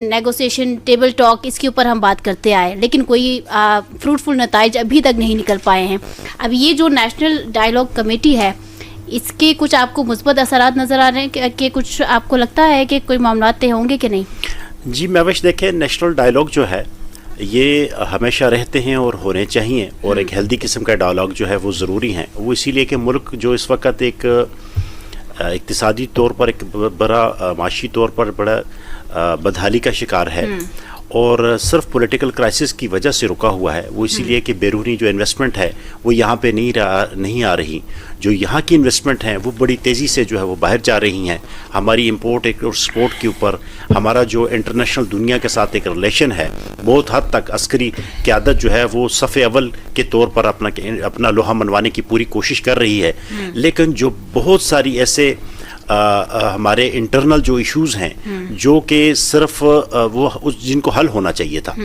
Negotiation table talk इसके ऊपर हम बात करते आए, लेकिन कोई फ्रूटफुल नताइज अभी तक नहीं निकल पाए हैं। अब ये जो नेशनल डायलॉग कमेटी है, इसके कुछ आपको मुस्बत असरात नज़र आ रहे हैं कि कुछ आपको लगता है कि कोई मामला तय होंगे कि नहीं? जी महविश, देखें, नेशनल डायलॉग जो है ये हमेशा रहते हैं और होने चाहिए, और एक हेल्दी किस्म का डायलॉग जो है वो ज़रूरी है। वो इसीलिए कि मुल्क जो इस वक्त एक इक्तिसादी तौर पर एक बड़ा माशी तौर पर बड़ा बदहाली का शिकार है, और सिर्फ पॉलिटिकल क्राइसिस की वजह से रुका हुआ है। वो इसीलिए कि बैरूनी जो इन्वेस्टमेंट है वो यहाँ पे नहीं आ रही। जो यहाँ की इन्वेस्टमेंट हैं वो बड़ी तेज़ी से जो है वो बाहर जा रही हैं। हमारी इंपोर्ट और एक्सपोर्ट के ऊपर हमारा जो इंटरनेशनल दुनिया के साथ एक रिलेशन है, बहुत हद तक अस्करी क़यादत जो है वो सफ़े अव्वल के तौर पर अपना लोहा मनवाने की पूरी कोशिश कर रही है। लेकिन जो बहुत सारी ऐसे हमारे इंटरनल जो इश्यूज़ हैं जो कि सिर्फ वो जिनको हल होना चाहिए था,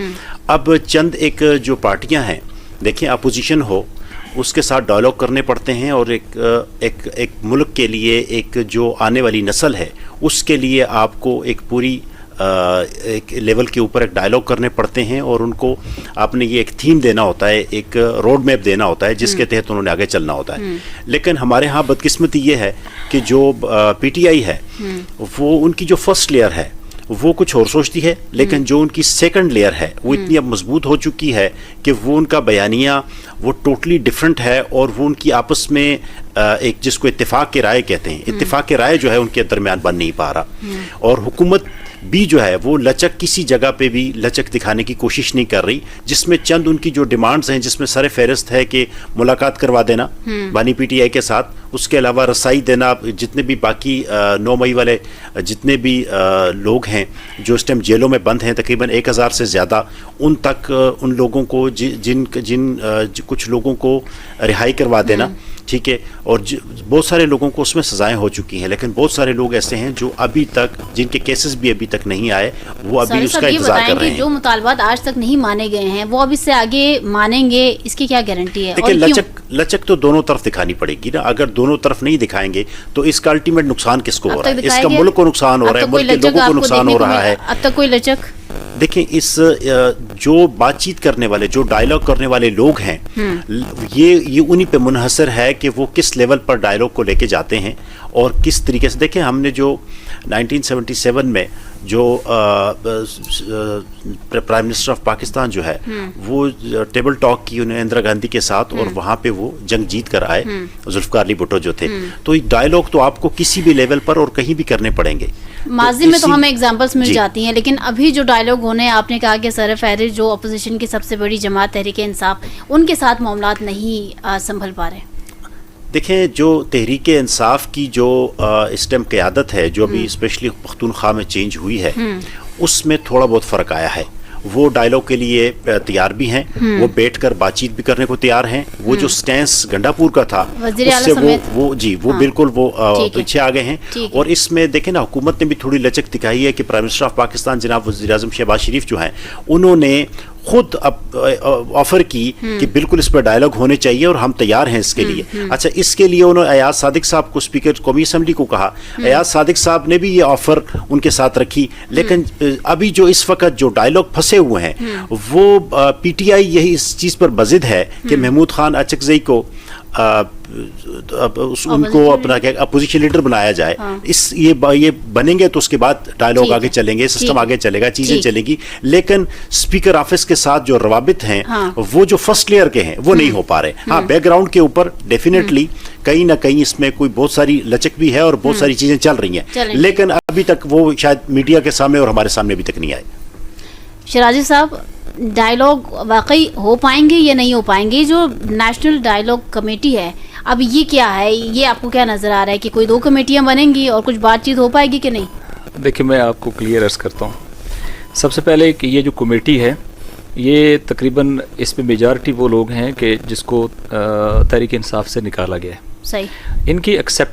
अब चंद एक जो पार्टियां हैं, देखें, अपोजिशन हो उसके साथ डायलॉग करने पड़ते हैं, और एक मुल्क के लिए, एक जो आने वाली नस्ल है उसके लिए आपको एक पूरी एक लेवल के ऊपर एक डायलॉग करने पड़ते हैं, और उनको आपने ये एक थीम देना होता है, एक रोड मैप देना होता है जिसके तहत उन्होंने आगे चलना होता है। लेकिन हमारे यहाँ बदकिस्मती ये है कि जो पीटीआई है वो उनकी जो फर्स्ट लेयर है वो कुछ और सोचती है, लेकिन जो उनकी सेकंड लेयर है वो इतनी अब मजबूत हो चुकी है कि वो उनका बयानिया वो टोटली डिफरेंट है, और वो उनकी आपस में एक जिसको इत्तेफाक के राय कहते हैं, इत्तेफाक के राय जो है उनके दरमियान बन नहीं पा रहा। और हुकूमत भी जो है वो लचक, किसी जगह पे भी लचक दिखाने की कोशिश नहीं कर रही, जिसमें चंद उनकी जो डिमांड्स हैं, जिसमें सर फहरिस्त है कि मुलाकात करवा देना बानी पीटीआई के साथ, उसके अलावा रसाई देना जितने भी बाकी 9 मई वाले जितने भी लोग हैं जो इस टाइम जेलों में बंद हैं, तकरीबन 1000 से ज़्यादा, उन तक उन लोगों को जिन कुछ लोगों को रिहाई करवा देना, ठीक है। और बहुत सारे लोगों को उसमें सजाएं हो चुकी हैं, लेकिन बहुत सारे लोग ऐसे हैं जो अभी तक, जिनके केसेस भी अभी तक नहीं आए, वो अभी उसका इंतजार कर रहे हैं। जो मुतालबात आज तक नहीं माने गए हैं वो अब इससे आगे मानेंगे, इसकी क्या गारंटी है? देखिए, लचक तो दोनों तरफ दिखानी पड़ेगी ना। अगर दोनों तरफ नहीं दिखाएंगे तो इसका अल्टीमेट नुकसान किसको हो रहा है? इसका मुल्क को नुकसान हो रहा है, मुल्क के लोगों को नुकसान हो रहा है। अब तक कोई लचक? देखें, इस जो बातचीत करने वाले, जो डायलॉग करने वाले लोग हैं, ये उन्हीं पे मुनहसर है कि वो किस लेवल पर डायलॉग को लेके जाते हैं और किस तरीके से। देखें, हमने जो 1977 में जो प्राइम मिनिस्टर ऑफ पाकिस्तान जो है वो टेबल टॉक की उन्हें इंदिरा गांधी के साथ, और वहाँ पे वो जंग जीत कर आए, जुल्फिकार अली भुट्टो जो थे। तो डायलॉग तो आपको किसी भी लेवल पर और कहीं भी करने पड़ेंगे। माजी में तो हमें एग्जांपल्स मिल जाती हैं, लेकिन अभी जो डायलॉग होने, आपने कहा कि सर फहरिस्त जो अपोजिशन की सबसे बड़ी जमात तहरीक-ए-इंसाफ, उनके साथ मामलात नहीं संभल पा रहे। देखें, जो तहरीक-ए-इंसाफ की जो इस टाइम क़यादत है, जो अभी स्पेशली पख्तूनख्वा में चेंज हुई है, उसमें थोड़ा बहुत फ़र्क आया है। वो डायलॉग के लिए तैयार भी हैं, वो बैठकर बातचीत भी करने को तैयार हैं। वो जो स्टैंस गंडापुर का था उससे वो बिल्कुल वो पीछे आ गए हैं। और इसमें देखें ना, हुकूमत ने भी थोड़ी लचक दिखाई है कि प्राइम मिनिस्टर ऑफ पाकिस्तान जनाब वज़ीर-ए-आज़म शहबाज शरीफ जो हैं, उन्होंने खुद ऑफर की कि बिल्कुल इस पर डायलॉग होने चाहिए और हम तैयार हैं इसके लिए। अच्छा, इसके लिए उन्होंने अयाज सादिक साहब को, स्पीकर कौमी असम्बली को कहा। अयाज सादिक साहब ने भी ये ऑफर उनके साथ रखी, लेकिन अभी जो इस वक्त जो डायलॉग फंसे हुए हैं वो पीटीआई यही इस चीज़ पर बजिद है कि महमूद खान अचकज़ई को उनको अपना क्या अपोजिशन लीडर बनाया जाए। ये बनेंगे तो उसके बाद डायलॉग आगे चलेंगे, सिस्टम आगे चलेगा, चीजें चलेगी। लेकिन स्पीकर ऑफिस के साथ जो रवाबित हैं वो जो फर्स्ट लेयर के हैं वो नहीं हो पा रहे। हाँ, बैकग्राउंड के ऊपर डेफिनेटली कहीं ना कहीं इसमें कोई बहुत सारी लचक भी है और बहुत सारी चीजें चल रही हैं, लेकिन अभी तक वो शायद मीडिया के सामने और हमारे सामने अभी तक नहीं आए। शराजी साहब, डायलॉग वाकई हो पाएंगे या नहीं हो पाएंगे? जो नेशनल डायलॉग कमेटी है, अब ये क्या है? ये आपको क्या नज़र आ रहा है कि कोई 2 कमेटियां बनेंगी और कुछ बातचीत हो पाएगी कि नहीं? देखिए, मैं आपको क्लियर अर्ज करता हूँ। सबसे पहले कि ये जो कमेटी है, ये तकरीबन इसमें मेजॉरिटी वो लोग हैं कि जिसको तहरीक इंसाफ से निकाला गया है। सही। इनकी एक्सेप्ट